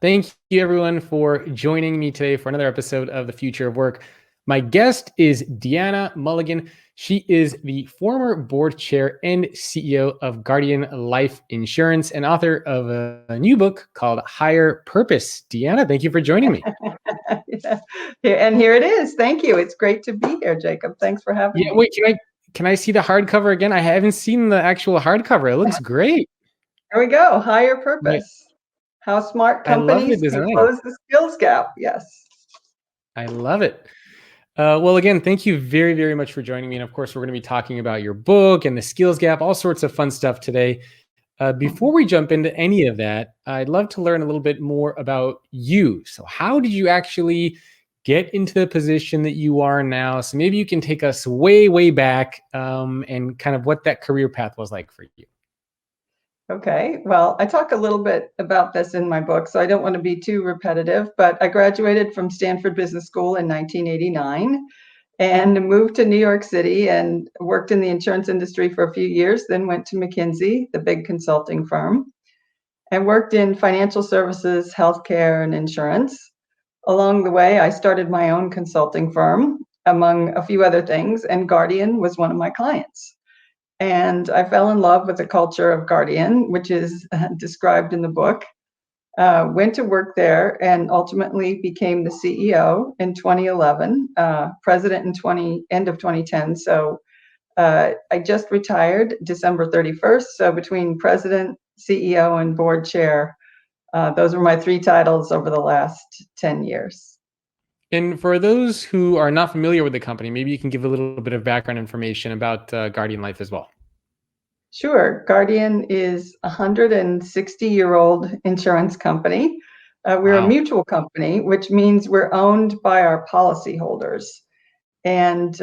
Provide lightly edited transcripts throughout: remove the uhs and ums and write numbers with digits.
Thank you, everyone, for joining me today for another episode of The Future of Work. My guest is Deanna Mulligan. She is the former board chair and CEO of Guardian Life Insurance and author of a new book called Higher Purpose. Deanna, thank you for joining me. And here it is. Thank you. It's great to be here, Jacob. Thanks for having me. Wait, can I see the hardcover again? I haven't seen the actual hardcover. It looks great. There we go. Higher Purpose. Right. How smart I love the companies can design. close the skills gap. Yes. I love it. Well, again, thank you very, very much for joining me. And of course, we're going to be talking about your book and the skills gap, all sorts of fun stuff today. Before we jump into any of that, I'd love to learn a little bit more about you. So how did you actually get into the position that you are now? So maybe you can take us way, way back and kind of what that career path was like for you. Okay. Well, I talk a little bit about this in my book, so I don't want to be too repetitive, but I graduated from Stanford Business School in 1989 and moved to New York City and worked in the insurance industry for a few years, then went to McKinsey, the big consulting firm, and worked in financial services, healthcare, and insurance. Along the way, I started my own consulting firm, among a few other things, and Guardian was one of my clients. And I fell in love with the culture of Guardian, which is described in the book. Went to work there and ultimately became the CEO in 2011, president in end of 2010. So I just retired December 31st. So between president, CEO, and board chair, those were my three titles over the last 10 years. And for those who are not familiar with the company, maybe you can give a little bit of background information about Guardian Life as well. Sure. Guardian is a 160-year-old insurance company. We're a mutual company, which means we're owned by our policyholders. And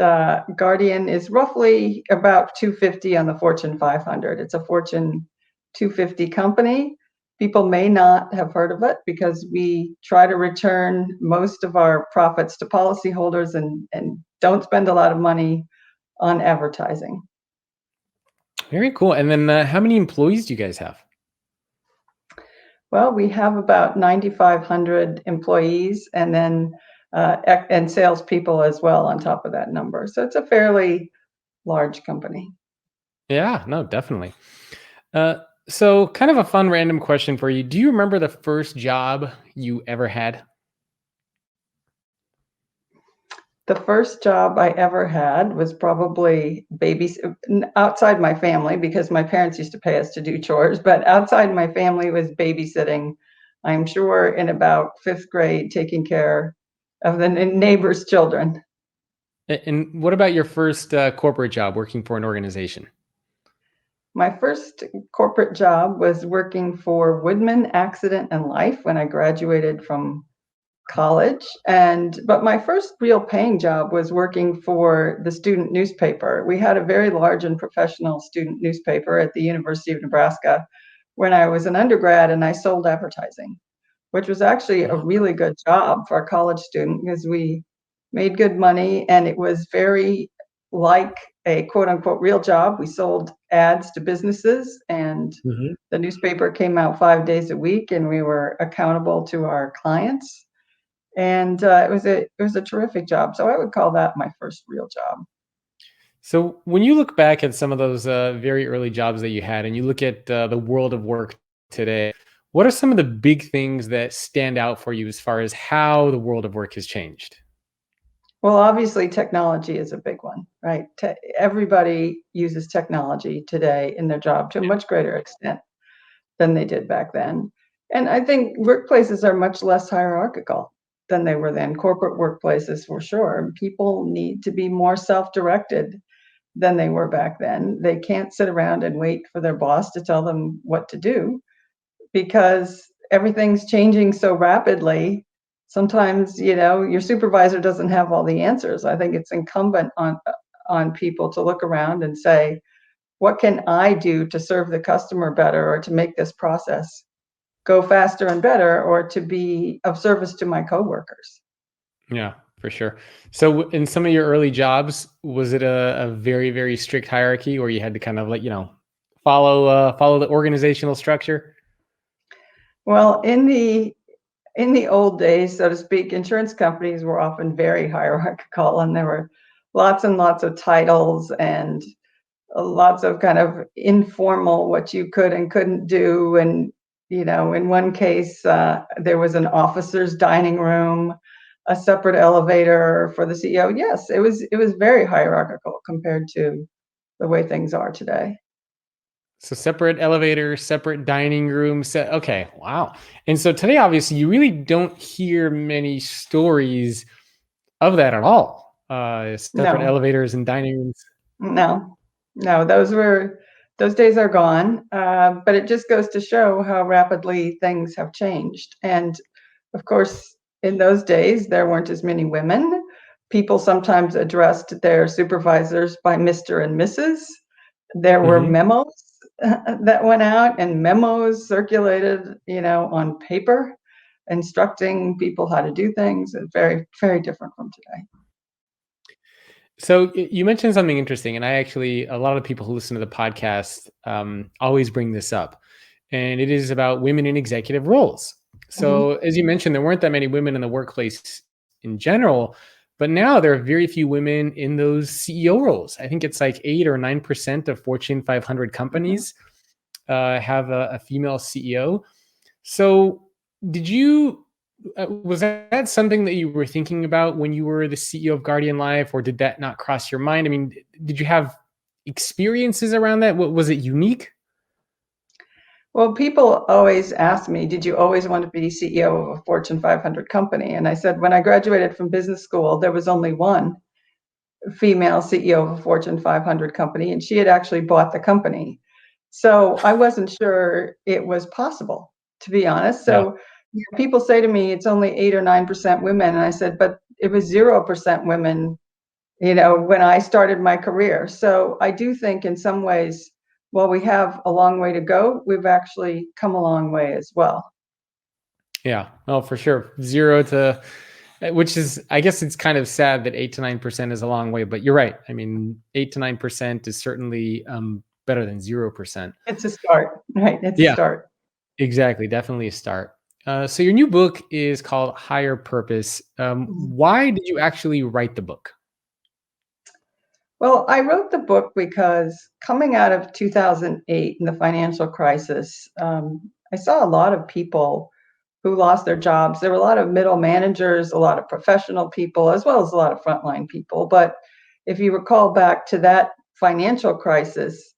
Guardian is roughly about 250 on the Fortune 500. It's a Fortune 250 company. People may not have heard of it because we try to return most of our profits to policyholders and don't spend a lot of money on advertising. Very cool. And then how many employees do you guys have? Well, we have about 9,500 employees and then and salespeople as well on top of that number. So it's a fairly large company. Yeah, no, definitely. So kind of a fun random question for you. Do you remember the first job you ever had? The first job I ever had was probably outside my family because my parents used to pay us to do chores, but outside my family was babysitting. I'm sure in about fifth grade, taking care of the neighbors' children. And what about your first corporate job working for an organization? My first corporate job was working for Woodman Accident and Life when I graduated from college. But my first real paying job was working for the student newspaper. We had a very large and professional student newspaper at the University of Nebraska when I was an undergrad, and I sold advertising, which was actually a really good job for a college student because we made good money and it was very like a quote unquote real job. We sold ads to businesses and the newspaper came out 5 days a week and we were accountable to our clients. And it was a terrific job. So I would call that my first real job. So when you look back at some of those very early jobs that you had and you look at the world of work today, what are some of the big things that stand out for you as far as how the world of work has changed? Well, obviously, technology is a big one, right? Everybody uses technology today in their job to a much greater extent than they did back then. And I think workplaces are much less hierarchical than they were then. Corporate workplaces, for sure. People need to be more self-directed than they were back then. They can't sit around and wait for their boss to tell them what to do because everything's changing so rapidly. Sometimes, your supervisor doesn't have all the answers. I think it's incumbent on people to look around and say, what can I do to serve the customer better or to make this process go faster and better or to be of service to my coworkers? Yeah, for sure. So in some of your early jobs, was it a very, very strict hierarchy where you had to kind of follow the organizational structure? Well, in the in the old days, so to speak, insurance companies were often very hierarchical, and there were lots and lots of titles and lots of kind of informal what you could and couldn't do. And, in one case, there was an officer's dining room, a separate elevator for the CEO. Yes, it was very hierarchical compared to the way things are today. So separate elevator, separate dining room. Okay, wow. And so today, obviously, you really don't hear many stories of that at all. Separate No, elevators and dining rooms. no, no, those days are gone. But it just goes to show how rapidly things have changed. And of course, in those days, there weren't as many women. People sometimes addressed their supervisors by Mr. and Mrs. There were Mhm. memos that went out, and memos circulated, on paper, instructing people how to do things. It's very, very different from today. So you mentioned something interesting, and a lot of people who listen to the podcast always bring this up, and it is about women in executive roles. So, Mhm. as you mentioned, there weren't that many women in the workplace in general, but now there are very few women in those CEO roles. I think it's like 8 or 9% of Fortune 500 Mhm. companies have a female CEO. So, did you was that something that you were thinking about when you were the CEO of Guardian Life, or did that not cross your mind? I mean, did you have experiences around that? What was it unique? Well, people always ask me, did you always want to be CEO of a Fortune 500 company? And I said, when I graduated from business school, there was only one female CEO of a Fortune 500 company, and she had actually bought the company. So I wasn't sure it was possible, to be honest. Yeah. So people say to me, it's only 8 or 9% women. And I said, but it was 0% women, when I started my career. So I do think in some ways, while we have a long way to go, we've actually come a long way as well. Yeah. Oh, for sure. Zero to, which is, I guess it's kind of sad that 8 to 9% is a long way, but you're right. I mean, 8 to 9% is certainly better than 0%. It's a start, right? It's a Yeah, start. exactly. Definitely a start. So your new book is called Higher Purpose. Why did you actually write the book? Well, I wrote the book because coming out of 2008 and the financial crisis, I saw a lot of people who lost their jobs. There were a lot of middle managers, a lot of professional people, as well as a lot of frontline people. But if you recall back to that financial crisis,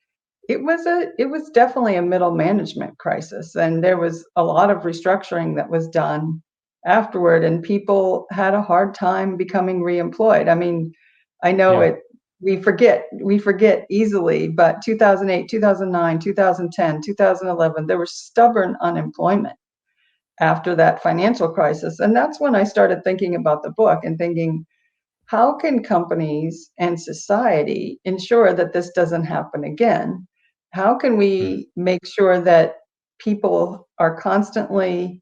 it was definitely a middle management crisis, and there was a lot of restructuring that was done afterward, and people had a hard time becoming reemployed. I mean, I know Yeah. it we forget easily, but 2008, 2009, 2010, 2011, there was stubborn unemployment after that financial crisis. And that's when I started thinking about the book and thinking, how can companies and society ensure that this doesn't happen again? How can Mm. we make sure that people are constantly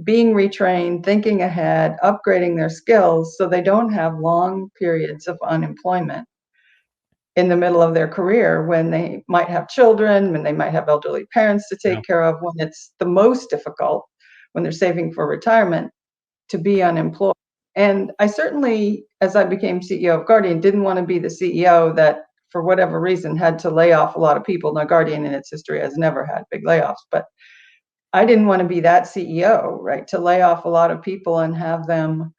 being retrained, thinking ahead, upgrading their skills so they don't have long periods of unemployment in the middle of their career when they might have children, when they might have elderly parents to Yeah. take care of, when it's the most difficult, when they're saving for retirement, to be unemployed. And I certainly, as I became CEO of Guardian, didn't want to be the CEO that, for whatever reason, had to lay off a lot of people. Now, Guardian in its history has never had big layoffs, but I didn't want to be that CEO, right? To lay off a lot of people and have them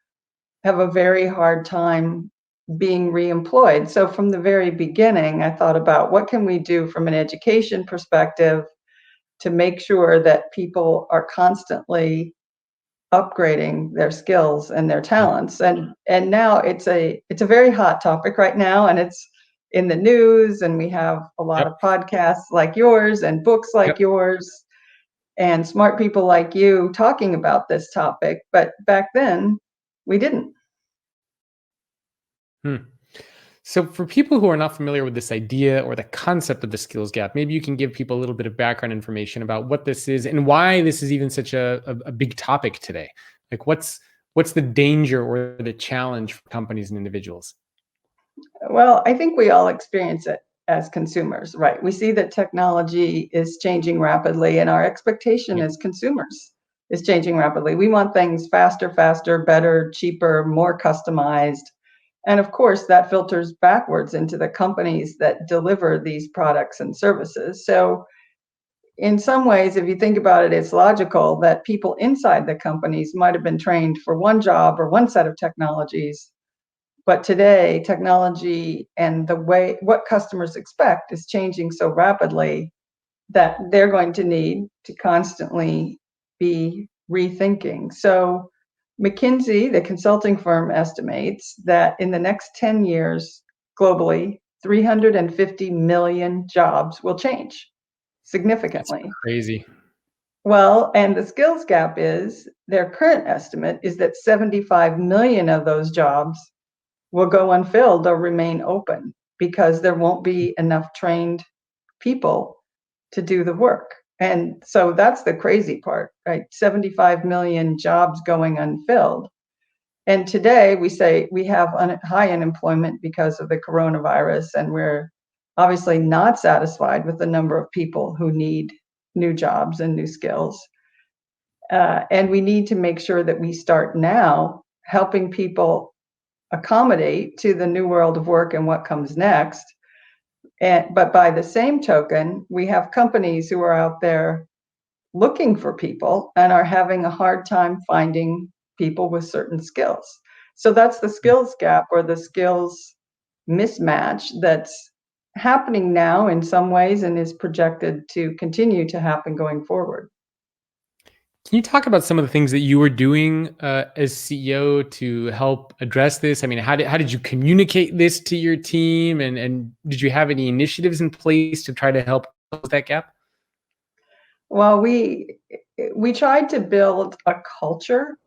have a very hard time being reemployed. So from the very beginning, I thought about what can we do from an education perspective to make sure that people are constantly upgrading their skills and their Mm. talents. And now it's a very hot topic right now, and it's in the news, and we have a lot Yep. of podcasts like yours and books Yep. like yours and smart people like you talking about this topic. But back then, we didn't. Hmm. So, for people who are not familiar with this idea or the concept of the skills gap, maybe you can give people a little bit of background information about what this is and why this is even such a big topic today. Like, what's the danger or the challenge for companies and individuals? Well, I think we all experience it as consumers, right? We see that technology is changing rapidly, and our expectation Yep. as consumers is changing rapidly. We want things faster, better, cheaper, more customized. And of course, that filters backwards into the companies that deliver these products and services. So, in some ways, if you think about it, it's logical that people inside the companies might have been trained for one job or one set of technologies. But today, technology and the way what customers expect is changing so rapidly that they're going to need to constantly be rethinking. So, McKinsey, the consulting firm, estimates that in the next 10 years, globally, 350 million jobs will change That's significantly. crazy. Well, and the skills gap is their current estimate is that 75 million of those jobs will go unfilled or remain open because there won't be enough trained people to do the work. And so that's the crazy part, right? 75 million jobs going unfilled. And today we say we have high unemployment because of the coronavirus, and we're obviously not satisfied with the number of people who need new jobs and new skills. And we need to make sure that we start now helping people accommodate to the new world of work and what comes next. But by the same token, we have companies who are out there looking for people and are having a hard time finding people with certain skills. So that's the skills gap or the skills mismatch that's happening now in some ways and is projected to continue to happen going forward. Can you talk about some of the things that you were doing as CEO to help address this? I mean, how did you communicate this to your team, and did you have any initiatives in place to try to help close that gap? Well, we tried to build a culture.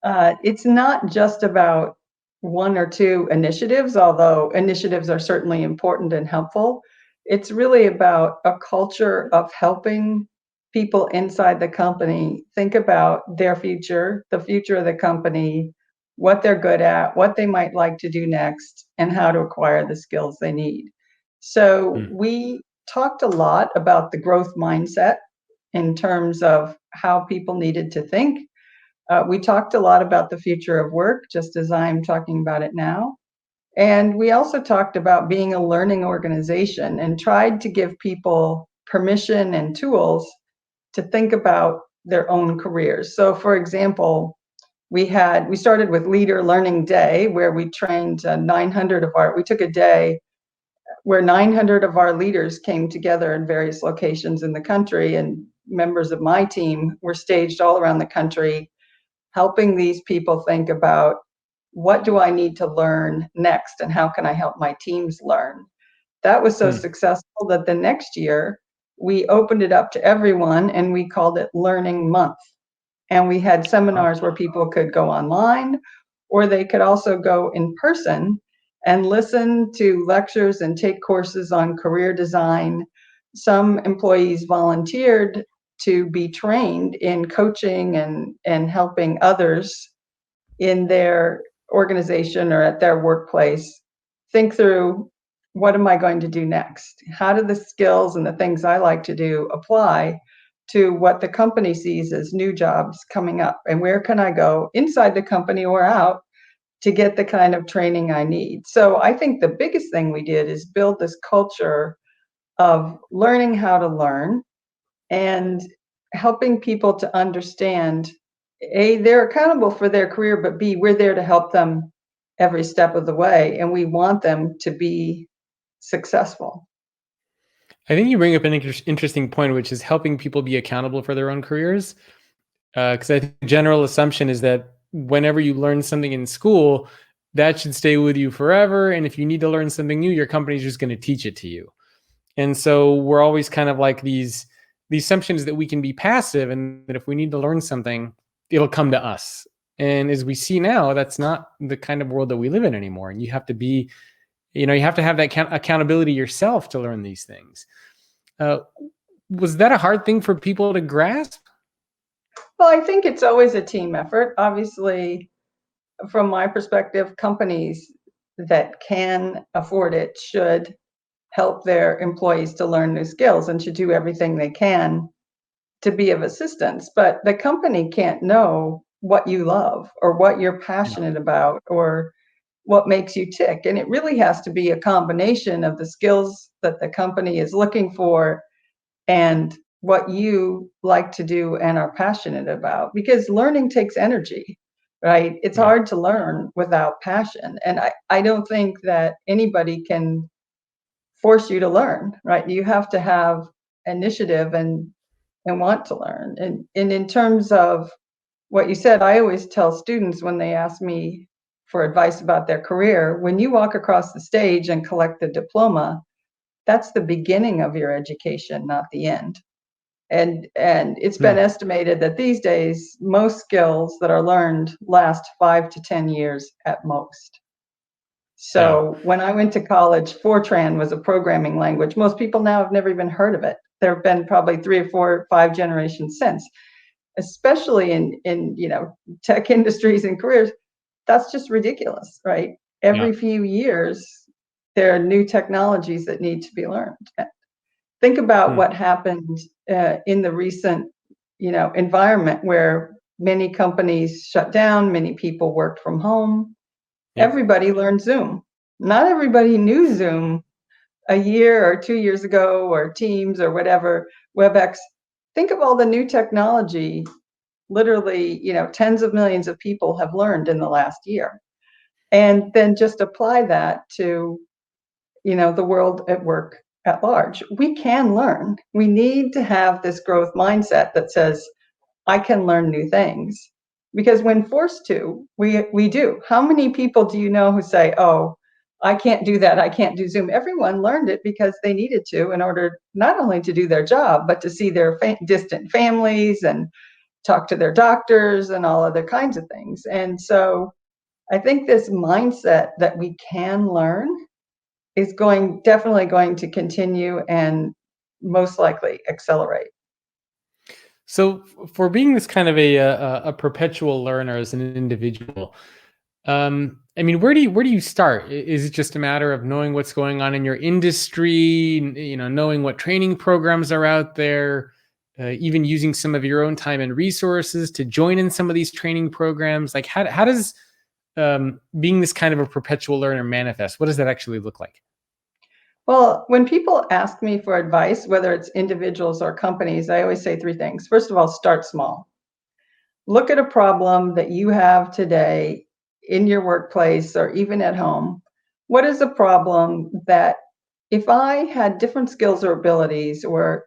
It's not just about one or two initiatives, although initiatives are certainly important and helpful. It's really about a culture of helping people inside the company think about their future, the future of the company, what they're good at, what they might like to do next, and how to acquire the skills they need. So Hmm. we talked a lot about the growth mindset in terms of how people needed to think. We talked a lot about the future of work, just as I'm talking about it now. And we also talked about being a learning organization and tried to give people permission and tools to think about their own careers. So, for example, we started with Leader Learning Day, where we trained 900 of our. We took a day where 900 of our leaders came together in various locations in the country, and members of my team were staged all around the country helping these people think about what do I need to learn next and how can I help my teams learn. That was so Hmm. successful that the next year we opened it up to everyone and we called it Learning Month. And we had Wow. seminars where people could go online or they could also go in person and listen to lectures and take courses on career design. Some employees volunteered to be trained in coaching and helping others in their organization or at their workplace think through what am I going to do next? How do the skills and the things I like to do apply to what the company sees as new jobs coming up? And where can I go inside the company or out to get the kind of training I need? So I think the biggest thing we did is build this culture of learning how to learn and helping people to understand A, they're accountable for their career, but B, we're there to help them every step of the way, and we want them to be successful. I think you bring up an interesting point, which is helping people be accountable for their own careers. Because I think the general assumption is that whenever you learn something in school, that should stay with you forever. And if you need to learn something new, your company's just going to teach it to you. And so we're always kind of like the assumption is that we can be passive and that if we need to learn something, it'll come to us. And as we see now, that's not the kind of world that we live in anymore. And you have to be, you have to have that accountability yourself to learn these things. Uh, was that a hard thing for people to grasp? Well, I think it's always a team effort. Obviously, from my perspective, companies that can afford it should help their employees to learn new skills and should do everything they can to be of assistance, but the company can't know what you love or what you're Yeah. passionate about or what makes you tick. And it really has to be a combination of the skills that the company is looking for and what you like to do and are passionate about, because learning takes energy, right? It's Yeah. hard to learn without passion. And I don't think that anybody can force you to learn, right? You have to have initiative and want to learn. And in terms of what you said, I always tell students when they ask me for advice about their career, when you walk across the stage and collect the diploma, that's the beginning of your education, not the end. And it's been Hmm. estimated that these days most skills that are learned last 5 to 10 years at most. Yeah. So when I went to college, Fortran was a programming language. Most people now have never even heard of it. There have been probably 3 or 4 or 5 generations since, especially in tech industries and careers. That's just ridiculous, right? Yeah. Every few years there are new technologies that need to be learned. Think about Hmm. what happened in the recent environment where many companies shut down, many people worked from home. Yep. Everybody learned Zoom. Not everybody knew Zoom a year or 2 years ago, or Teams or whatever, WebEx. Think of all the new technology literally, tens of millions of people have learned in the last year. And then just apply that to, the world at work at large. We can learn. We need to have this growth mindset that says, I can learn new things. Because when forced to, we do. How many people do you know who say, "Oh, I can't do that. I can't do Zoom." Everyone learned it because they needed to in order not only to do their job, but to see their distant families and talk to their doctors and all other kinds of things. And so I think this mindset that we can learn is definitely going to continue and most likely accelerate. So, for being this kind of a perpetual learner as an individual, I mean, where do you start? Is it just a matter of knowing what's going on in your industry? Knowing what training programs are out there, even using some of your own time and resources to join in some of these training programs. Like, how does being this kind of a perpetual learner manifest? What does that actually look like? Well, when people ask me for advice, whether it's individuals or companies, I always say three things. First of all, start small. Look at a problem that you have today in your workplace or even at home. What is a problem that, if I had different skills or abilities, or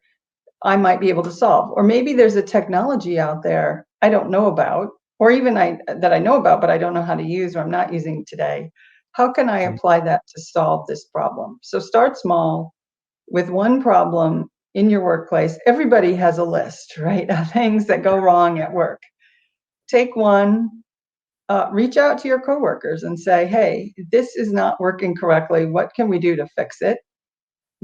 I might be able to solve? Or maybe there's a technology out there I don't know about, or even I know about, but I don't know how to use, or I'm not using today. How can I Mm. apply that to solve this problem? So start small with one problem in your workplace. Everybody has a list, right, of things that go wrong at work. Take one, reach out to your coworkers and say, "Hey, this is not working correctly. What can we do to fix it?"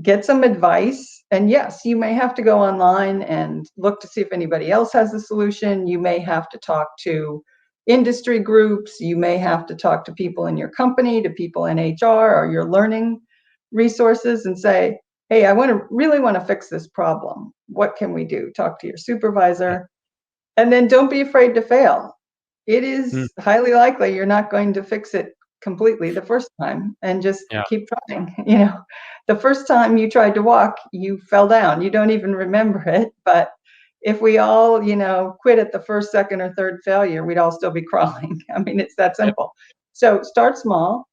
Get some advice. And yes, you may have to go online and look to see if anybody else has a solution. You may have to talk to industry groups. You may have to talk to people in your company, to people in HR or your learning resources, and say, "Hey, really want to fix this problem. What can we do?" Talk to your Yeah. supervisor. And then don't be afraid to fail. It Mm. is highly likely you're not going to fix it completely the first time, and just Yeah. keep trying. The first time you tried to walk, you fell down. You don't even remember it. But if we all, quit at the first, second, or third failure, we'd all still be crawling. I mean, it's that Yep. simple. So start small.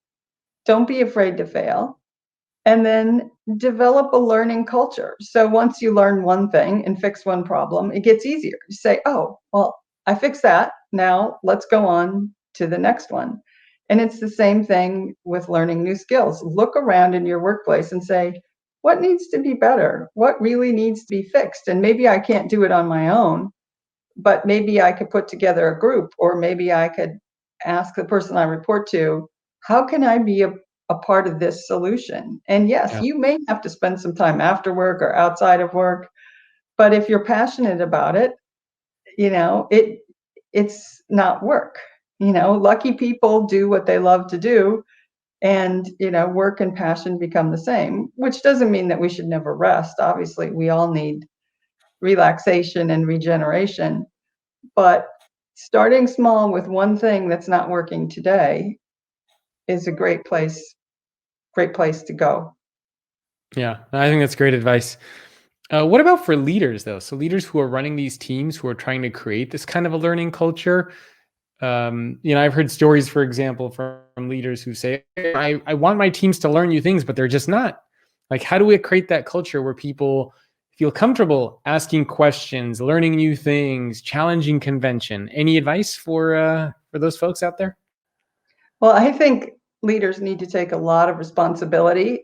Don't be afraid to fail, and then develop a learning culture. So once you learn one thing and fix one problem, it gets easier. You say, "Oh, well, I fixed that. Now let's go on to the next one." And it's the same thing with learning new skills. Look around in your workplace and say, what needs to be better? What really needs to be fixed? And maybe I can't do it on my own, but maybe I could put together a group, or maybe I could ask the person I report to, how can I be a part of this solution? And yes, Yeah. you may have to spend some time after work or outside of work, but if you're passionate about it, it's not work. Lucky people do what they love to do, and work and passion become the same, which doesn't mean that we should never rest. Obviously, we all need relaxation and regeneration. But starting small with one thing that's not working today is a great place to go. Yeah, I think that's great advice. What about for leaders, though? So leaders who are running these teams who are trying to create this kind of a learning culture. I've heard stories, for example, from leaders who say, I want my teams to learn new things, but they're just not. Like, how do we create that culture where people feel comfortable asking questions, learning new things, challenging convention? Any advice for those folks out there? Well, I think leaders need to take a lot of responsibility.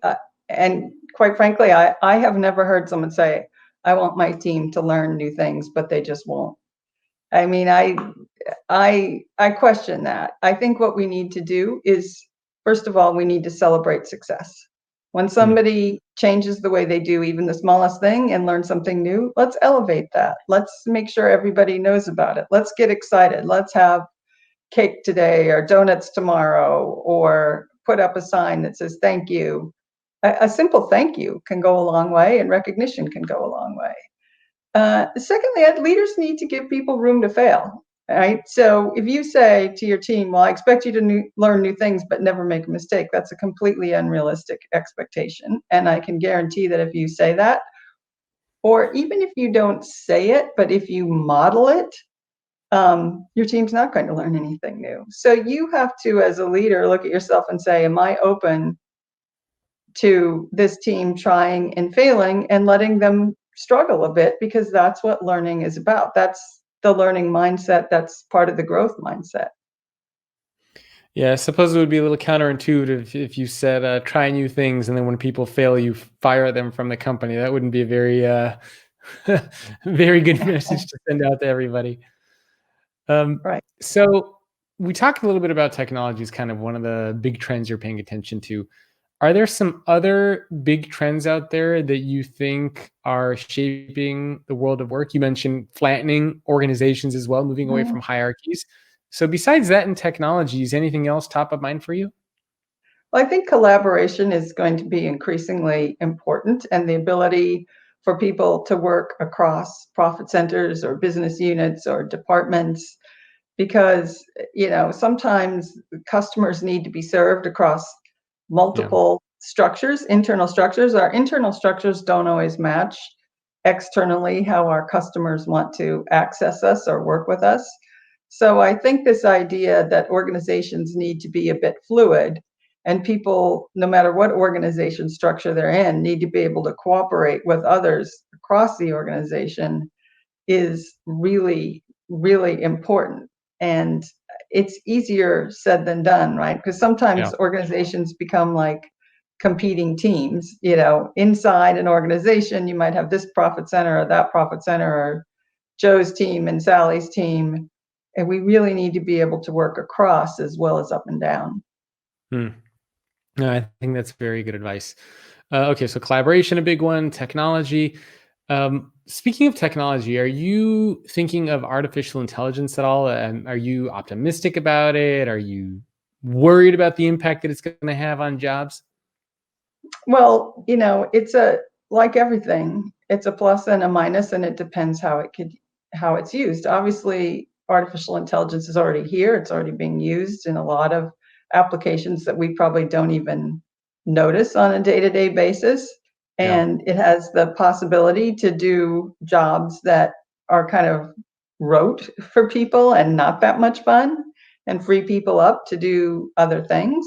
And quite frankly, I have never heard someone say, I want my team to learn new things, but they just won't. I mean, I question that. I think what we need to do is, first of all, we need to celebrate success. When Hmm. somebody changes the way they do even the smallest thing and learn something new, let's elevate that. Let's make sure everybody knows about it. Let's get excited. Let's have cake today or donuts tomorrow, or put up a sign that says thank you. A simple thank you can go a long way, and recognition can go a long way. Secondly, leaders need to give people room to fail. Right. So if you say to your team, well, I expect you to learn new things, but never make a mistake, that's a completely unrealistic expectation. And I can guarantee that if you say that, or even if you don't say it, but if you model it, your team's not going to learn anything new. So you have to, as a leader, look at yourself and say, am I open to this team trying and failing and letting them struggle a bit, because that's what learning is about. That's the learning mindset. That's part of the growth mindset. Yeah, I suppose it would be a little counterintuitive if you said try new things, and then when people fail, you fire them from the company. That wouldn't be a very very good message to send out to everybody. Right. So we talked a little bit about technology as kind of one of the big trends you're paying attention to. Are there some other big trends out there that you think are shaping the world of work? You mentioned flattening organizations as well, moving away from Mhm. hierarchies. So besides that and technology, is anything else top of mind for you? Well, I think collaboration is going to be increasingly important, and the ability for people to work across profit centers or business units or departments, because sometimes customers need to be served across Yeah. multiple structures, internal structures. Our internal structures don't always match externally how our customers want to access us or work with us. So I think this idea that organizations need to be a bit fluid, and people, no matter what organization structure they're in, need to be able to cooperate with others across the organization, is really, really important. And it's easier said than done, right? Because Yeah. sometimes organizations become like competing teams. Inside an organization, you might have this profit center or that profit center, or Joe's team and Sally's team. And we really need to be able to work across as well as up and down. Hmm. No, I think that's very good advice. Okay, so collaboration, a big one, technology. Speaking of technology, are you thinking of artificial intelligence at all? And are you optimistic about it? Are you worried about the impact that it's going to have on jobs? Well, it's like everything, it's a plus and a minus, and it depends how it's used. Obviously, artificial intelligence is already here. It's already being used in a lot of applications that we probably don't even notice on a day-to-day basis. Yeah, And it has the possibility to do jobs that are kind of rote for people and not that much fun, and free people up to do other things.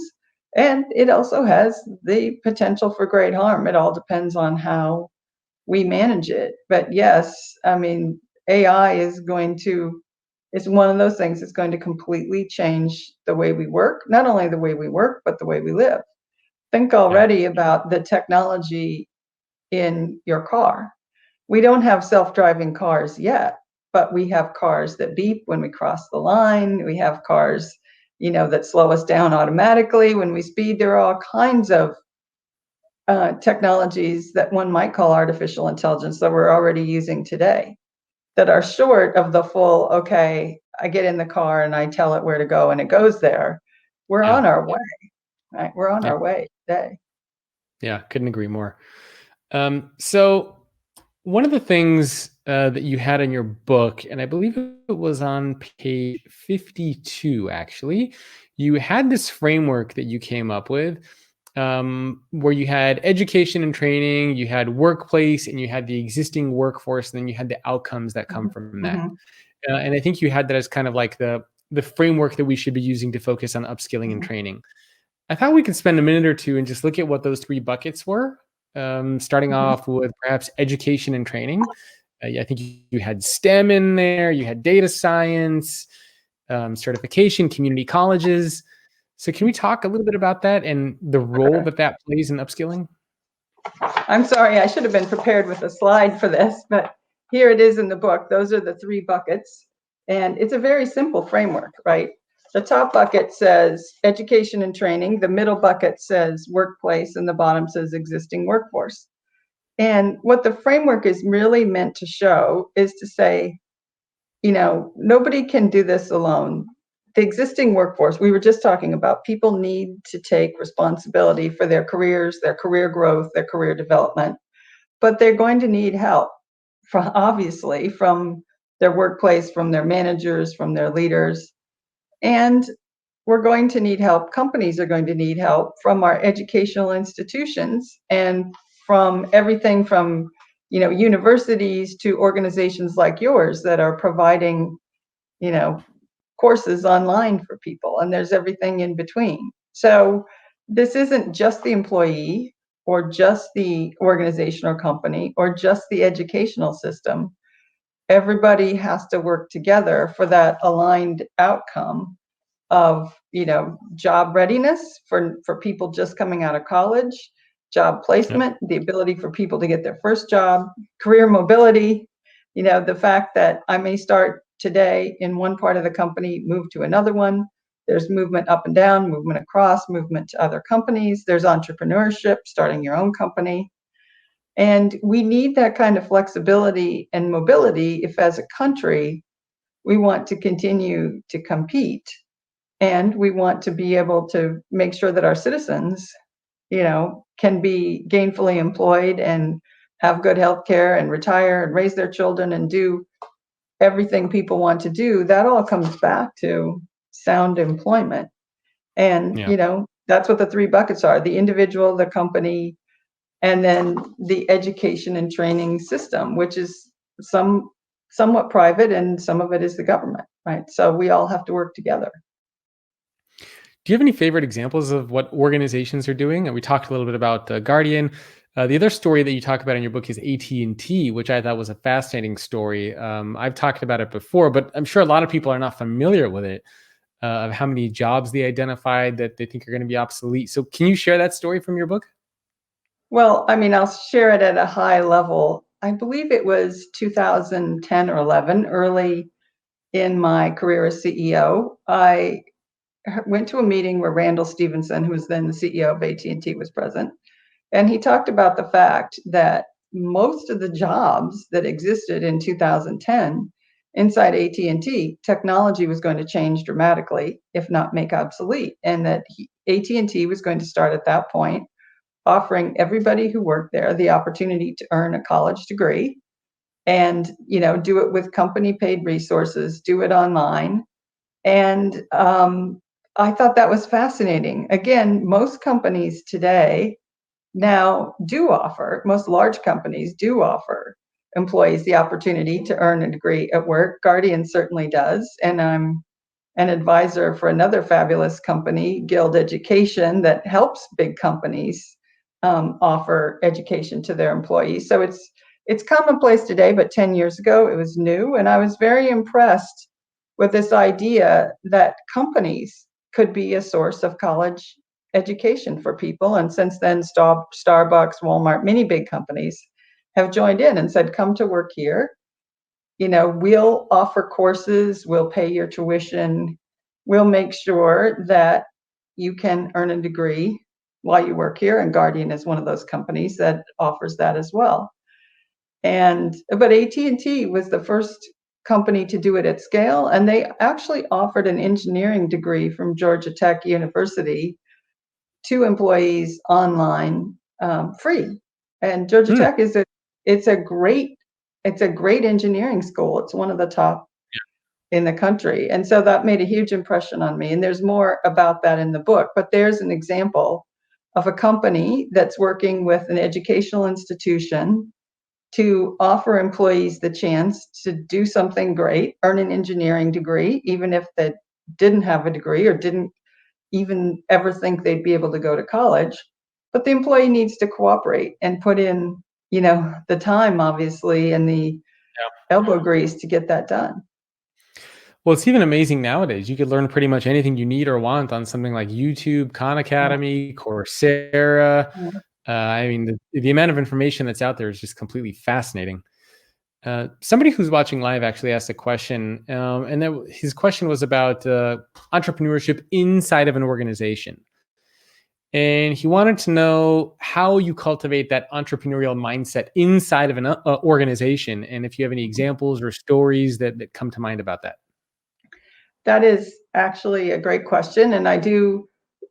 And it also has the potential for great harm. It all depends on how we manage it. But yes, I mean, AI it's one of those things that's going to completely change the way we work, not only the way we work, but the way we live. Think yeah, already about the technology in your car. We don't have self-driving cars yet, but we have cars that beep when we cross the line. We have cars, that slow us down automatically when we speed. There are all kinds of technologies that one might call artificial intelligence that we're already using today, that are short of the full, okay, I get in the car and I tell it where to go and it goes there. We're yeah, on our way, right? We're on yeah, our way today. yeah. Couldn't agree more. So one of the things that you had in your book, and I believe it was on page 52, actually. You had this framework that you came up with, where you had education and training, you had workplace, and you had the existing workforce, and then you had the outcomes that come Mhm, from that. mhm, And I think you had that as kind of like the framework that we should be using to focus on upskilling and mhm, training. I thought we could spend a minute or two and just look at what those three buckets were. Starting mhm. off with perhaps education and training. I think you had STEM in there, you had data science, certification, community colleges. So, can we talk a little bit about that and the role Sure. that that plays in upskilling? I'm sorry, I should have been prepared with a slide for this, but here it is in the book. Those are the three buckets. And it's a very simple framework, right? The top bucket says education and training, the middle bucket says workplace, and the bottom says existing workforce. And what the framework is really meant to show is to say, nobody can do this alone. The existing workforce, we were just talking about, people need to take responsibility for their careers, their career growth, their career development, but they're going to need help from obviously from their workplace, from their managers, from their leaders. And we're going to need help. Companies are going to need help from our educational institutions and from everything from universities to organizations like yours that are providing you know courses online for people, and there's everything in between. So this isn't just the employee or just the organization or company or just the educational system. Everybody has to work together for that aligned outcome of job readiness for people just coming out of college, job Yep. placement, the ability for people to get their first job, career mobility, the fact that I may start today in one part of the company, move to another one. There's movement up and down, movement across, movement to other companies. There's entrepreneurship, starting your own company. And we need that kind of flexibility and mobility if, as a country, we want to continue to compete, and we want to be able to make sure that our citizens, can be gainfully employed and have good health care and retire and raise their children and do everything people want to do. That all comes back to sound employment. And, Yeah. that's what the three buckets are: the individual, the company, and then the education and training system, which is somewhat private, and some of it is the government, right? So we all have to work together. Do you have any favorite examples of what organizations are doing? We talked a little bit about Guardian. The other story that you talk about in your book is AT&T, which I thought was a fascinating story. I've talked about it before, but I'm sure a lot of people are not familiar with it, of how many jobs they identified that they think are going to be obsolete. So can you share that story from your book? Well, I mean, I'll share it at a high level. I believe it was 2010 or 11, early in my career as CEO. I went to a meeting where Randall Stevenson, who was then the CEO of AT&T, was present, and he talked about the fact that most of the jobs that existed in 2010 inside AT&T, technology was going to change dramatically, if not make obsolete, and that AT&T was going to start at that point offering everybody who worked there the opportunity to earn a college degree and do it with company paid resources, do it online. And I thought that was fascinating. Again, most companies today now do offer, most large companies do offer employees the opportunity to earn a degree at work. Guardian certainly does, and I'm an advisor for another fabulous company, Guild Education, that helps big companies offer education to their employees. So it's commonplace today, but 10 years ago it was new, and I was very impressed with this idea that companies could be a source of college education for people. And since then, Starbucks, Walmart, many big companies have joined in and said, "Come to work here. We'll offer courses, we'll pay your tuition, we'll make sure that you can earn a degree while you work here." And Guardian is one of those companies that offers that as well. But AT&T was the first company to do it at scale, and they actually offered an engineering degree from Georgia Tech University to employees online, free. And Georgia Hmm. Tech it's a great it's a great engineering school. It's one of the top in the country. And so that made a huge impression on me. And there's more about that in the book, but there's an example of a company that's working with an educational institution to offer employees the chance to do something great, earn an engineering degree, even if they didn't have a degree or didn't even ever think they'd be able to go to college. But the employee needs to cooperate and put in, the time, obviously, and the elbow grease to get that done. Well, it's even amazing nowadays. You could learn pretty much anything you need or want on something like YouTube, Khan Yeah. Academy, Coursera. Yeah. I mean, the amount of information that's out there is just completely fascinating. Somebody who's watching live actually asked a question, and his question was about entrepreneurship inside of an organization. And he wanted to know how you cultivate that entrepreneurial mindset inside of an organization, and if you have any examples or stories that come to mind about that. That is actually a great question. And I do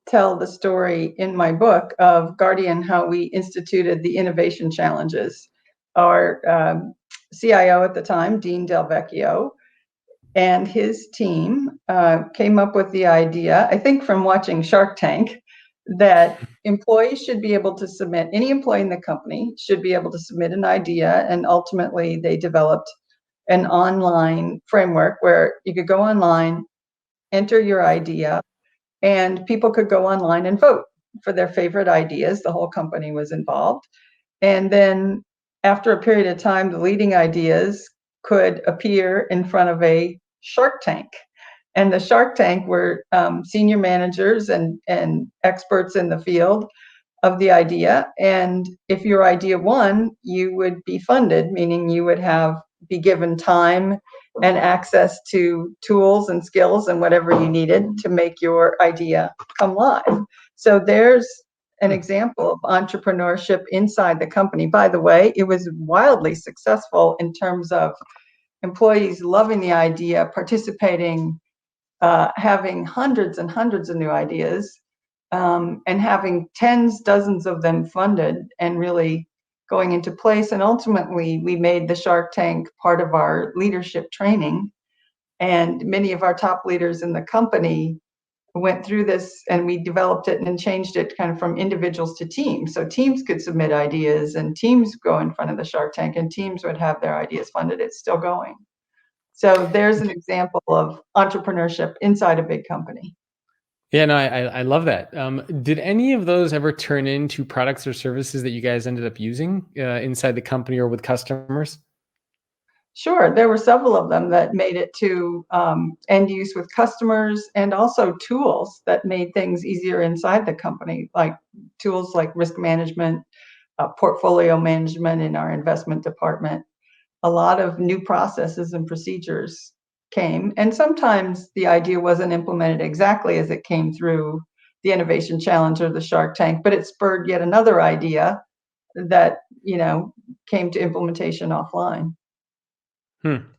tell the story in my book of Guardian, how we instituted the innovation challenges. Our CIO at the time, Dean Del Vecchio, and his team came up with the idea, I think from watching Shark Tank, that employees should be able to submit, any employee in the company should be able to submit an idea. And ultimately, they developed an online framework where you could go online, enter your idea, and people could go online and vote for their favorite ideas. The whole company was involved. And then after a period of time, the leading ideas could appear in front of a Shark Tank. And the Shark Tank were senior managers and experts in the field of the idea. And if your idea won, you would be funded, meaning you would be given time and access to tools and skills and whatever you needed to make your idea come live. So there's an example of entrepreneurship inside the company. By the way, it was wildly successful in terms of employees loving the idea, participating, having hundreds and hundreds of new ideas, and having dozens of them funded and really going into place. And ultimately, we made the Shark Tank part of our leadership training. And many of our top leaders in the company went through this, and we developed it and changed it kind of from individuals to teams. So teams could submit ideas and teams go in front of the Shark Tank and teams would have their ideas funded. It's still going. So there's an example of entrepreneurship inside a big company. Yeah, no, I love that. Did any of those ever turn into products or services that you guys ended up using inside the company or with customers? Sure, there were several of them that made it to end use with customers, and also tools that made things easier inside the company, like tools like risk management, portfolio management in our investment department. A lot of new processes and procedures came, and sometimes the idea wasn't implemented exactly as it came through the innovation challenge or the Shark Tank, but it spurred yet another idea that came to implementation offline.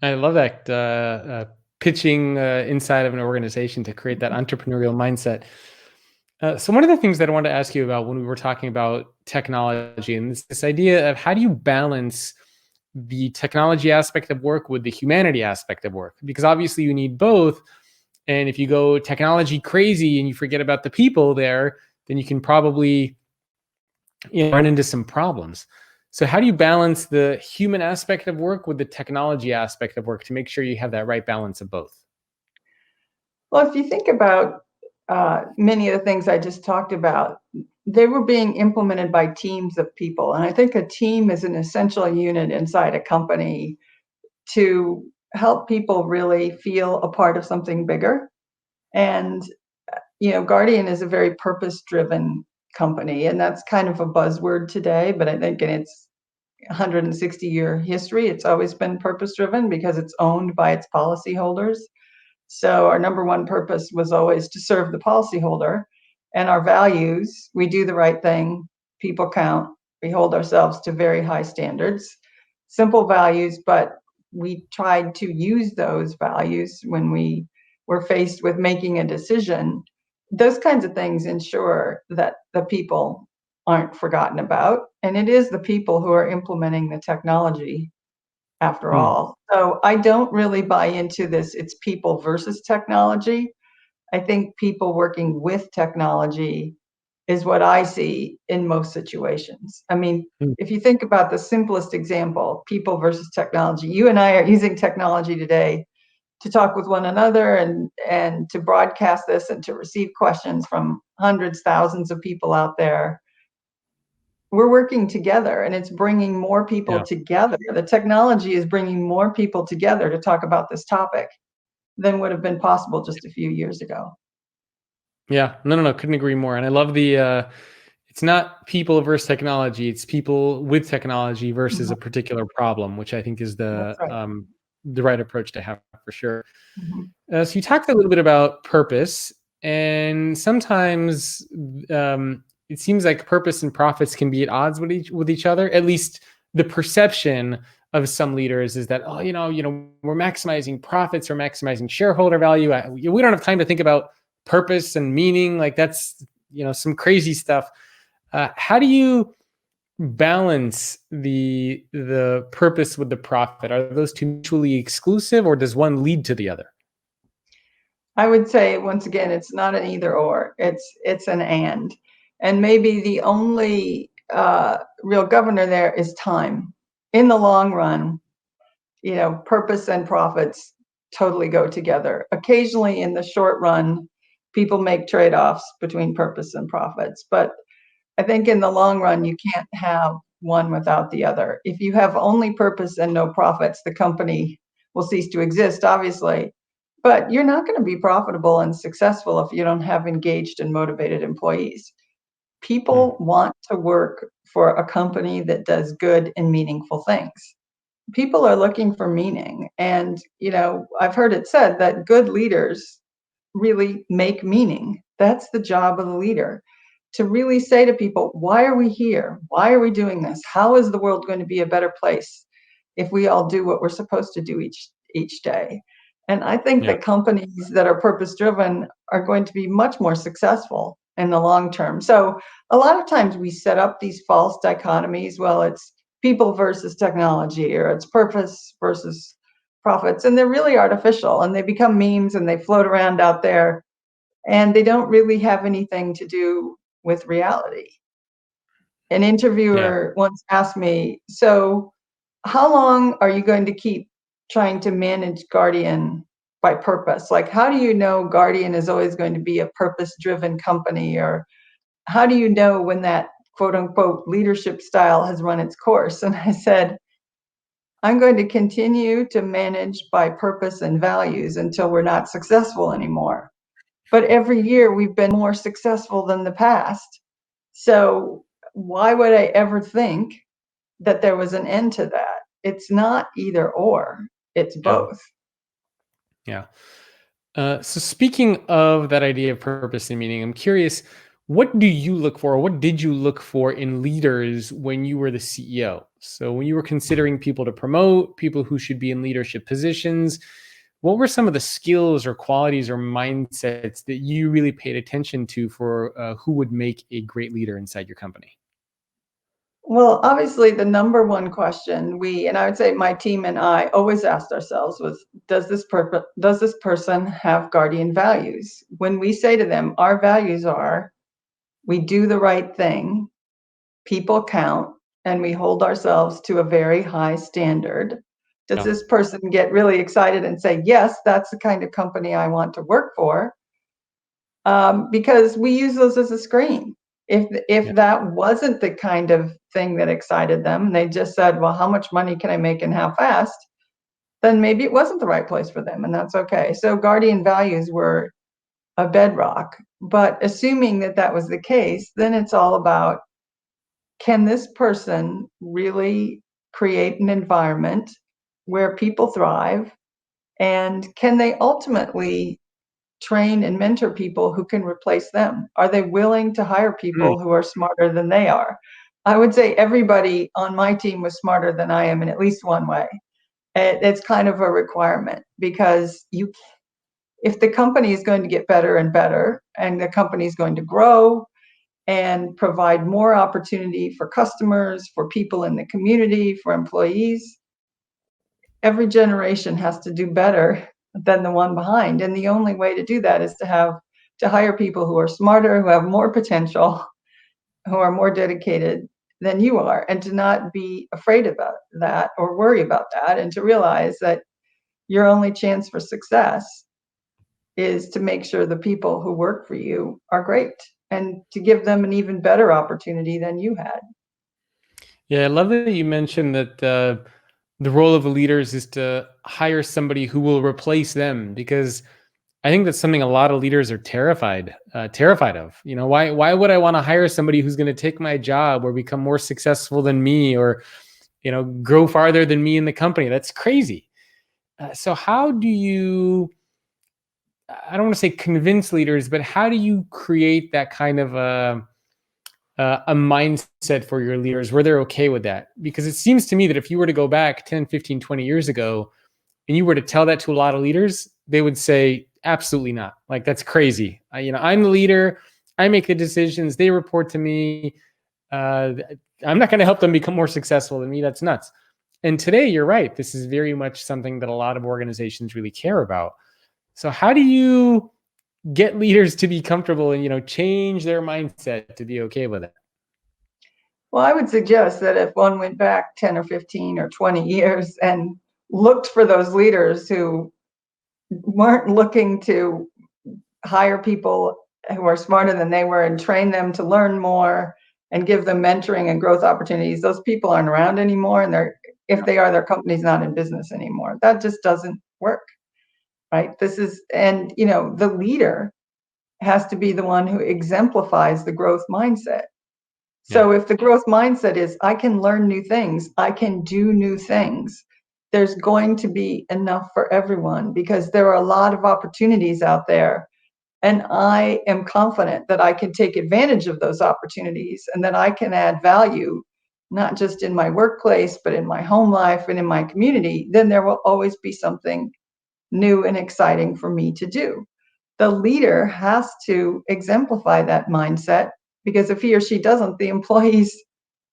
I love that pitching inside of an organization to create that entrepreneurial mindset. So one of the things that I wanted to ask you about when we were talking about technology and this idea of how do you balance the technology aspect of work with the humanity aspect of work? Because obviously you need both. And if you go technology crazy and you forget about the people there, then you can probably run into some problems. So how do you balance the human aspect of work with the technology aspect of work to make sure you have that right balance of both? Well, if you think about many of the things I just talked about, they were being implemented by teams of people. And I think a team is an essential unit inside a company to help people really feel a part of something bigger. And, Guardian is a very purpose driven company. And that's kind of a buzzword today. But I think in its 160-year history, it's always been purpose driven because it's owned by its policyholders. So our number one purpose was always to serve the policyholder. And our values: we do the right thing, people count, we hold ourselves to very high standards. Simple values, but we tried to use those values when we were faced with making a decision. Those kinds of things ensure that the people aren't forgotten about. And it is the people who are implementing the technology after Hmm. all. So I don't really buy into this, it's people versus technology. I think people working with technology is what I see in most situations. I mean, Hmm. if you think about the simplest example, people versus technology, you and I are using technology today to talk with one another and to broadcast this and to receive questions from hundreds, thousands of people out there. We're working together and it's bringing more people Yeah. together. The technology is bringing more people together to talk about this topic than would have been possible just a few years ago. Yeah. No, no, no. Couldn't agree more. And I love it's not people versus technology. It's people with technology versus Mhm. a particular problem, which I think is That's right. the right approach to have for sure. Mhm. So you talked a little bit about purpose, and sometimes it seems like purpose and profits can be at odds with each other. At least the perception of some leaders is that, oh, we're maximizing profits or maximizing shareholder value. We don't have time to think about purpose and meaning. Like that's some crazy stuff. How do you balance the purpose with the profit? Are those two mutually exclusive, or does one lead to the other? I would say once again, it's not an either or. It's an and. And maybe the only real governor there is time. In the long run, purpose and profits totally go together. Occasionally, in the short run, people make trade-offs between purpose and profits, but I think in the long run, you can't have one without the other. If you have only purpose and no profits, the company will cease to exist, obviously. But you're not going to be profitable and successful if you don't have engaged and motivated employees. Hmm. People want to work for a company that does good and meaningful things. People are looking for meaning. And, I've heard it said that good leaders really make meaning. That's the job of the leader, to really say to people, why are we here? Why are we doing this? How is the world going to be a better place if we all do what we're supposed to do each day? And I think Yeah. that companies that are purpose driven are going to be much more successful in the long term. So a lot of times we set up these false dichotomies. Well, it's people versus technology, or it's purpose versus profits, and they're really artificial and they become memes and they float around out there and they don't really have anything to do with reality. An Yeah. interviewer once asked me, so how long are you going to keep trying to manage Guardian by purpose? Like, how do you know Guardian is always going to be a purpose driven company? Or how do you know when that quote unquote leadership style has run its course? And I said, I'm going to continue to manage by purpose and values until we're not successful anymore. But every year we've been more successful than the past. So why would I ever think that there was an end to that? It's not either or, it's Yeah. both. Yeah. So speaking of that idea of purpose and meaning, I'm curious, what do you look for, or what did you look for in leaders when you were the CEO? So when you were considering people to promote, people who should be in leadership positions, what were some of the skills or qualities or mindsets that you really paid attention to for who would make a great leader inside your company? Well, obviously, the number one question and I would say my team and I always asked ourselves was, does this person have guardian values? When we say to them, our values are, we do the right thing, people count, and we hold ourselves to a very high standard. Does Yeah. this person get really excited and say, yes, that's the kind of company I want to work for? Because we use those as a screen. If Yeah. that wasn't the kind of thing that excited them, they just said, well, how much money can I make and how fast? Then maybe it wasn't the right place for them, and that's okay. So guardian values were a bedrock. But assuming that that was the case, then it's all about, can this person really create an environment where people thrive? And can they ultimately train and mentor people who can replace them? Are they willing to hire Mm. people who are smarter than they are? I would say everybody on my team was smarter than I am in at least one way. It's kind of a requirement because if the company is going to get better and better, and the company is going to grow and provide more opportunity for customers, for people in the community, for employees, every generation has to do better than the one behind. And the only way to do that is to hire people who are smarter, who have more potential, who are more dedicated than you are, and to not be afraid about that or worry about that, and to realize that your only chance for success is to make sure the people who work for you are great and to give them an even better opportunity than you had. Yeah, I love that you mentioned that the role of the leaders is to hire somebody who will replace them, because I think that's something a lot of leaders are terrified of. Why would I want to hire somebody who's going to take my job or become more successful than me, or grow farther than me in the company? That's crazy. So how do you? I don't want to say convince leaders, but how do you create that kind of a mindset for your leaders where they're okay with that? Because it seems to me that if you were to go back 10, 15, 20 years ago and you were to tell that to a lot of leaders, they would say, absolutely not. Like, that's crazy. I'm the leader. I make the decisions. They report to me. I'm not going to help them become more successful than me. That's nuts. And today, you're right. This is very much something that a lot of organizations really care about. So how do you get leaders to be comfortable and, change their mindset to be okay with it? Well, I would suggest that if one went back 10 or 15 or 20 years and looked for those leaders who weren't looking to hire people who are smarter than they were and train them to learn more and give them mentoring and growth opportunities, those people aren't around anymore. And if they are, their company's not in business anymore. That just doesn't work, right? The leader has to be the one who exemplifies the growth mindset. Yeah. So if the growth mindset is, I can learn new things, I can do new things, there's going to be enough for everyone, because there are a lot of opportunities out there. And I am confident that I can take advantage of those opportunities and that I can add value, not just in my workplace, but in my home life and in my community. Then there will always be something new and exciting for me to do. The leader has to exemplify that mindset, because if he or she doesn't, the employees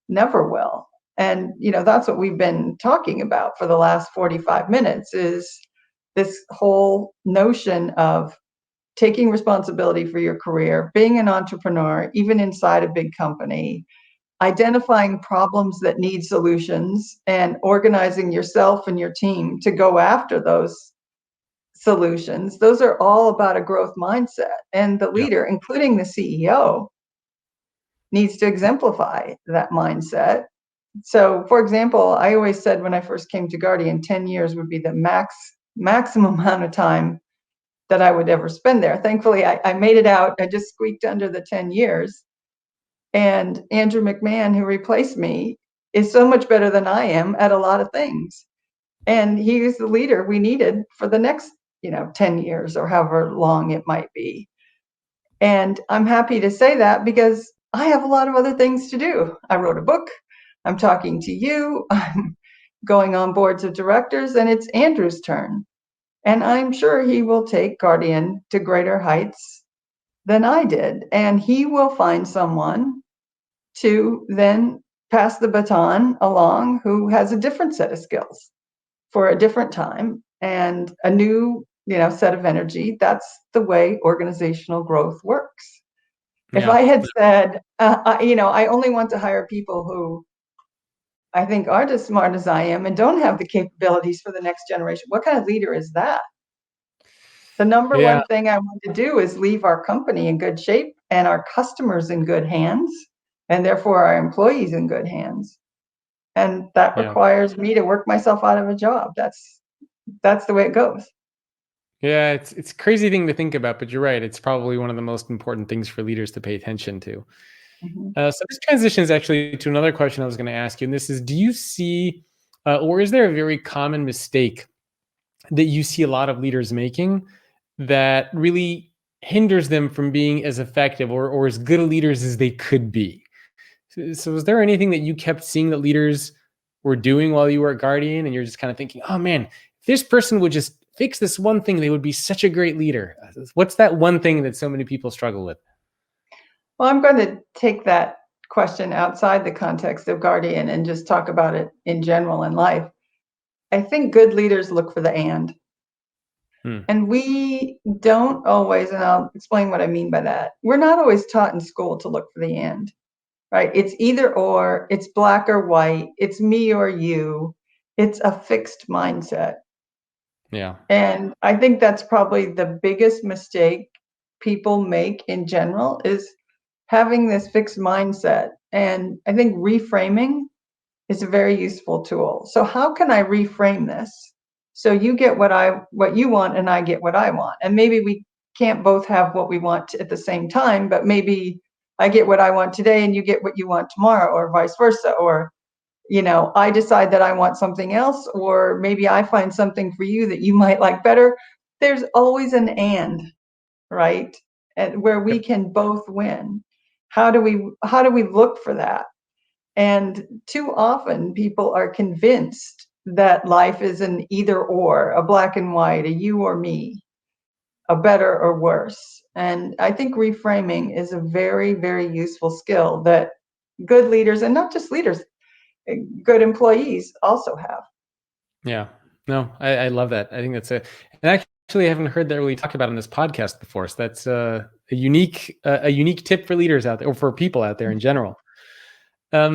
never will. And that's what we've been talking about for the last 45 minutes, is this whole notion of taking responsibility for your career, being an entrepreneur, even inside a big company, identifying problems that need solutions, and organizing yourself and your team to go after those solutions. Those are all about a growth mindset. And the Yeah. leader, including the CEO, needs to exemplify that mindset. So, for example, I always said when I first came to Guardian, 10 years would be the maximum amount of time that I would ever spend there. Thankfully, I made it out. I just squeaked under the 10 years. And Andrew McMahon, who replaced me, is so much better than I am at a lot of things. And he is the leader we needed for the next, 10 years or however long it might be. And I'm happy to say that because I have a lot of other things to do. I wrote a book. I'm talking to you. I'm going on boards of directors, and it's Andrew's turn. And I'm sure he will take Guardian to greater heights than I did. And he will find someone to then pass the baton along who has a different set of skills for a different time and a new, set of energy. That's the way organizational growth works. If Yeah. I had said, I only want to hire people who I think aren't as smart as I am and don't have the capabilities for the next generation, what kind of leader is that? The number Yeah. one thing I want to do is leave our company in good shape and our customers in good hands, and therefore our employees in good hands. And that Yeah. requires me to work myself out of a job. That's the way it goes. Yeah. It's a crazy thing to think about, but you're right. It's probably one of the most important things for leaders to pay attention to. Mhm. So this transitions actually to another question I was going to ask you, and this is: do you see, or is there a very common mistake that you see a lot of leaders making that really hinders them from being as effective or as good a leaders as they could be? So is there anything that you kept seeing that leaders were doing while you were at Guardian, and you're just kind of thinking, oh man, if this person would just fix this one thing, they would be such a great leader? What's that one thing that so many people struggle with? Well, I'm going to take that question outside the context of Guardian and just talk about it in general in life. I think good leaders look for the and. Hmm. And we don't always, and I'll explain what I mean by that. We're not always taught in school to look for the and, right? It's either or, it's black or white, it's me or you, it's a fixed mindset. Yeah. And I think that's probably the biggest mistake people make in general is having this fixed mindset. And I think reframing is a very useful tool. So how can I reframe this? So you get what you want and I get what I want. And maybe we can't both have what we want at the same time, but maybe I get what I want today and you get what you want tomorrow, or vice versa. Or, I decide that I want something else, or maybe I find something for you that you might like better. There's always an and, right? And where we Yep. can both win. How do we look for that? And too often people are convinced that life is an either or, a black and white, a you or me, a better or worse. And I think reframing is a very, very useful skill that good leaders, and not just leaders, good employees also have. Yeah. No, I love that. I think that's and actually I haven't heard that really talked about on this podcast before. So that's a unique tip for leaders out there, or for people out there in general.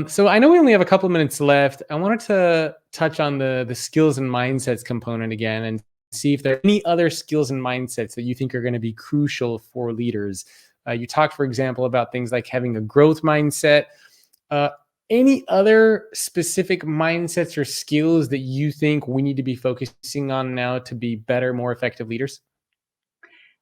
So I know we only have a couple of minutes left. I wanted to touch on the skills and mindsets component again, and see if there are any other skills and mindsets that you think are going to be crucial for leaders. You talked, for example, about things like having a growth mindset. Uh, any other specific mindsets or skills that you think we need to be focusing on now to be better, more effective leaders?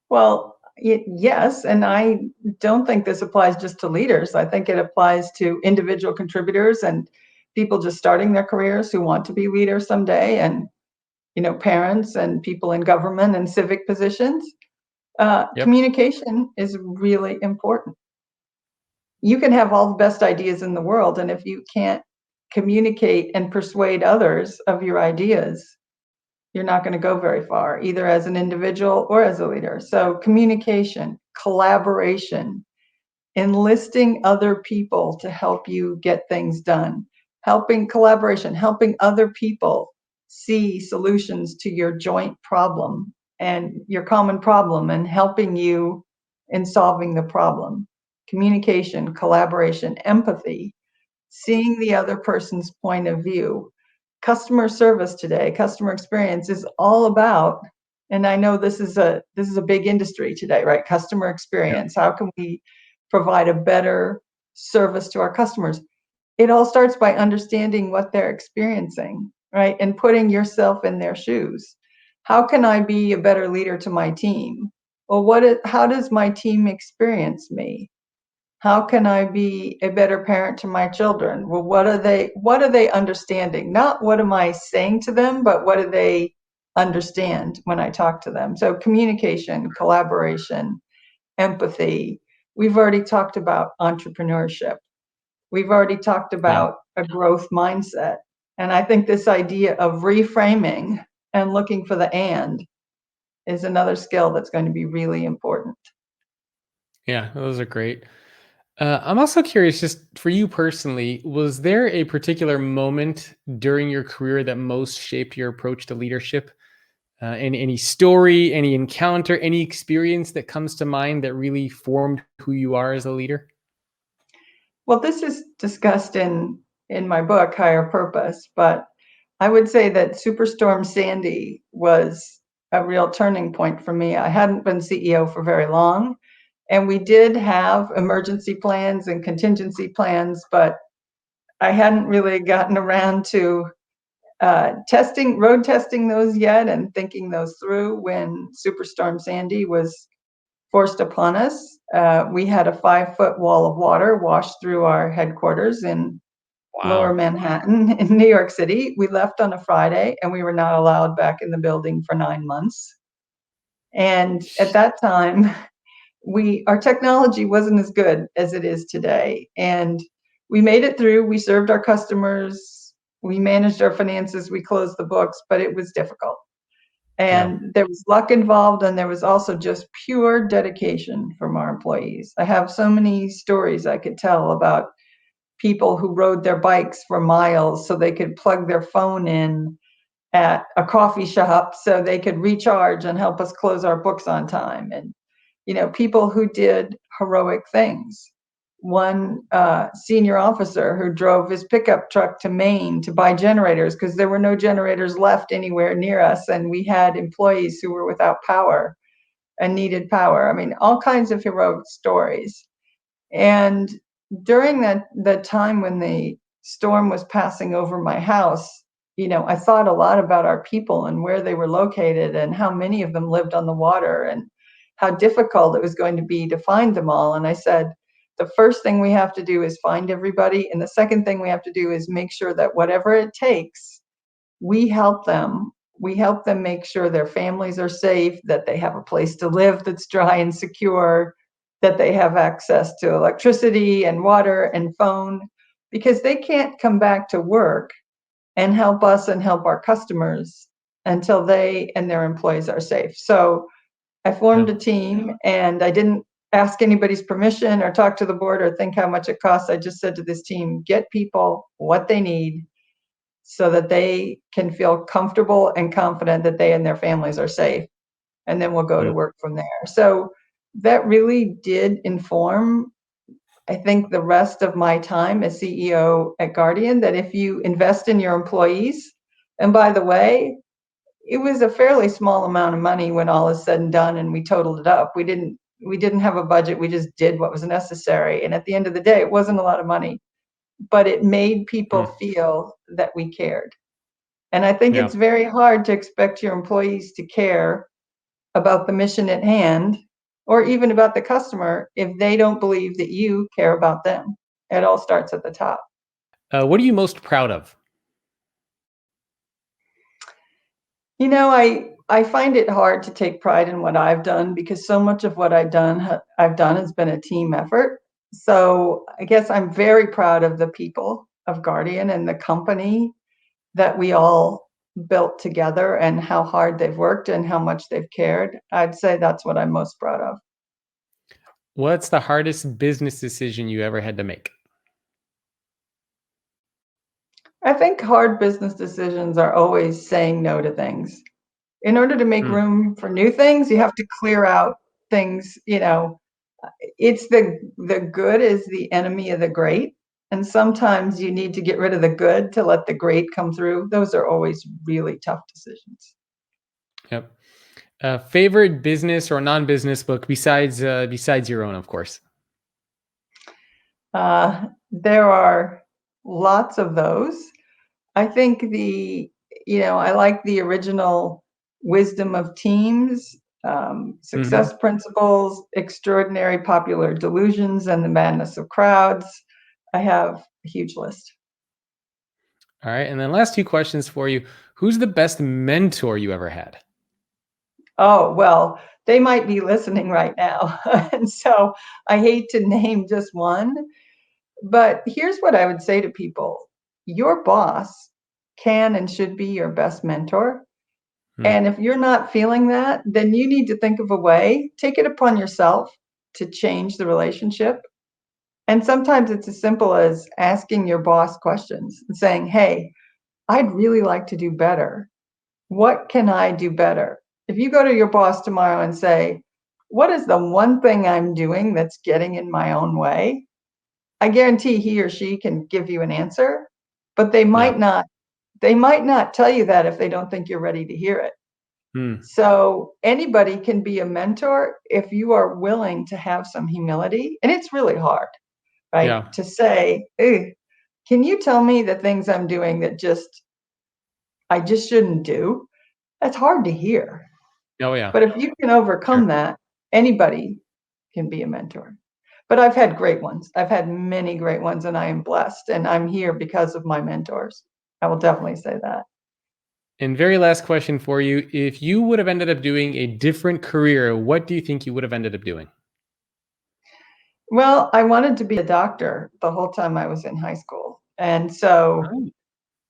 Well, yes, and I don't think this applies just to leaders. I think it applies to individual contributors and people just starting their careers who want to be leaders someday, and parents and people in government and civic positions. Yep. Communication is really important. You can have all the best ideas in the world, and if you can't communicate and persuade others of your ideas, you're not going to go very far, either as an individual or as a leader. So, communication, collaboration, enlisting other people to help you get things done, helping collaboration, helping other people see solutions to your joint problem and your common problem, and helping you in solving the problem. Communication, collaboration, empathy, seeing the other person's point of view. Customer service today, customer experience is all about, and I know this is a big industry today, right? Customer Yep. experience. How can we provide a better service to our customers? It all starts by understanding what they're experiencing, right? And putting yourself in their shoes. How can I be a better leader to my team? Well, how does my team experience me? How can I be a better parent to my children? Well, what are they understanding? Not what am I saying to them, but what do they understand when I talk to them? So communication, collaboration, empathy. We've already talked about entrepreneurship. We've already talked Yeah. about a growth mindset. And I think this idea of reframing and looking for the and is another skill that's going to be really important. Yeah. Those are great. I'm also curious, just for you personally, was there a particular moment during your career that most shaped your approach to leadership? Any story, any encounter, any experience that comes to mind that really formed who you are as a leader? Well, this is discussed in my book, Higher Purpose, but I would say that Superstorm Sandy was a real turning point for me. I hadn't been CEO for very long, and we did have emergency plans and contingency plans, but I hadn't really gotten around to road testing those yet and thinking those through when Superstorm Sandy was forced upon us. We had a 5-foot wall of water wash through our headquarters in Lower Wow. Manhattan in New York City. We left on a Friday and we were not allowed back in the building for 9 months. And at that time, our technology wasn't as good as it is today. And we made it through. We served our customers. We managed our finances. We closed the books, but it was difficult. Yeah. And there was luck involved, and there was also just pure dedication from our employees. I have so many stories I could tell about people who rode their bikes for miles so they could plug their phone in at a coffee shop so they could recharge and help us close our books on time. And, people who did heroic things. One senior officer who drove his pickup truck to Maine to buy generators because there were no generators left anywhere near us. And we had employees who were without power and needed power. I mean, all kinds of heroic stories. And during the time when the storm was passing over my house, I thought a lot about our people and where they were located and how many of them lived on the water and how difficult it was going to be to find them all. And I said, the first thing we have to do is find everybody. And the second thing we have to do is make sure that whatever it takes, we help them. We help them make sure their families are safe, that they have a place to live that's dry and secure, that they have access to electricity and water and phone, because they can't come back to work and help us and help our customers until they and their employees are safe. So I formed Yeah. a team, and I didn't ask anybody's permission or talk to the board or think how much it costs. I just said to this team, get people what they need so that they can feel comfortable and confident that they and their families are safe. And then we'll go to Mm. work from there. So that really did inform, I think, the rest of my time as CEO at Guardian, that if you invest in your employees, and by the way, it was a fairly small amount of money when all is said and done and we totaled it up. We didn't have a budget. We just did what was necessary. And at the end of the day, it wasn't a lot of money, but it made people Mm. feel that we cared. And I think Yeah. it's very hard to expect your employees to care about the mission at hand or even about the customer if they don't believe that you care about them. It all starts at the top. What are you most proud of? I find it hard to take pride in what I've done because so much of what I've done has been a team effort. So I guess I'm very proud of the people of Guardian and the company that we all built together and how hard they've worked and how much they've cared. I'd say that's what I'm most proud of. What's the hardest business decision you ever had to make? I think hard business decisions are always saying no to things. In order to make Mm. room for new things, you have to clear out things, it's the good is the enemy of the great. And sometimes you need to get rid of the good to let the great come through. Those are always really tough decisions. Yep. Favorite business or non-business book besides your own, of course. There are lots of those. I think I like the original Wisdom of Teams, Hmm. Success Principles, Extraordinary Popular Delusions, and the Madness of Crowds. I have a huge list. All right, and then last two questions for you. Who's the best mentor you ever had? Oh, well, they might be listening right now. And so I hate to name just one, but here's what I would say to people. Your boss can and should be your best mentor. Hmm. And if you're not feeling that, then you need to think of a way, take it upon yourself to change the relationship. And sometimes it's as simple as asking your boss questions and saying, hey, I'd really like to do better. What can I do better? If you go to your boss tomorrow and say, what is the one thing I'm doing that's getting in my own way? I guarantee he or she can give you an answer, but Yeah. they might not tell you that if they don't think you're ready to hear it. Hmm. So anybody can be a mentor if you are willing to have some humility. And it's really hard, right? Yeah. To say, "Ugh, can you tell me the things I'm doing that I just shouldn't do?" That's hard to hear. Oh yeah. But if you can Sure. overcome that, anybody can be a mentor. But I've had great ones. I've had many great ones, and I am blessed. And I'm here because of my mentors. I will definitely say that. And very last question for you. If you would have ended up doing a different career, what do you think you would have ended up doing? Well, I wanted to be a doctor the whole time I was in high school. And so Oh.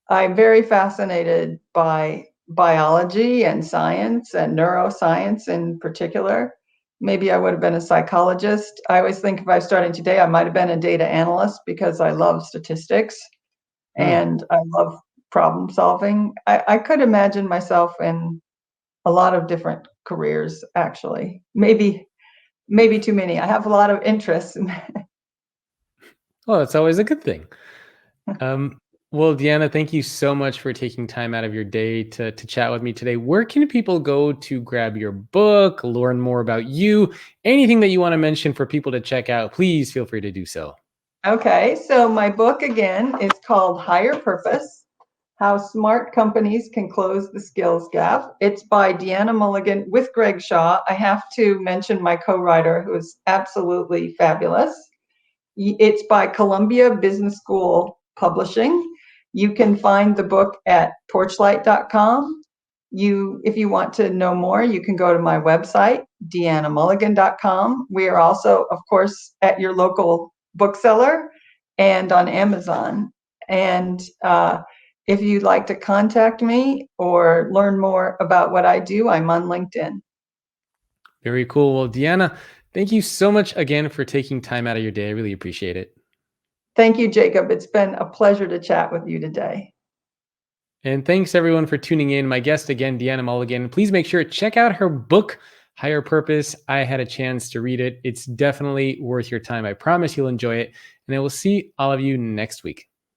I'm very fascinated by biology and science and neuroscience in particular. Maybe I would have been a psychologist. I always think if I was starting today, I might have been a data analyst because I love statistics Hmm. and I love problem solving. I could imagine myself in a lot of different careers, actually. Maybe too many. I have a lot of interests. Well, it's always a good thing. Um, well, Deanna, thank you so much for taking time out of your day to chat with me today. Where can people go to grab your book, learn more about you, anything that you want to mention for people to check out? Please feel free to do so. Okay, so my book again is called Higher Purpose: How Smart Companies Can Close the Skills Gap. It's by Deanna Mulligan with Greg Shaw. I have to mention my co-writer, who is absolutely fabulous. It's by Columbia Business School Publishing. You can find the book at porchlight.com. If you want to know more, you can go to my website, deannamulligan.com. We are also, of course, at your local bookseller and on Amazon. And if you'd like to contact me or learn more about what I do, I'm on LinkedIn. Very cool. Well, Deanna, thank you so much again for taking time out of your day. I really appreciate it. Thank you, Jacob. It's been a pleasure to chat with you today. And thanks everyone for tuning in. My guest again, Deanna Mulligan. Please make sure to check out her book, Higher Purpose. I had a chance to read it. It's definitely worth your time. I promise you'll enjoy it. And I will see all of you next week.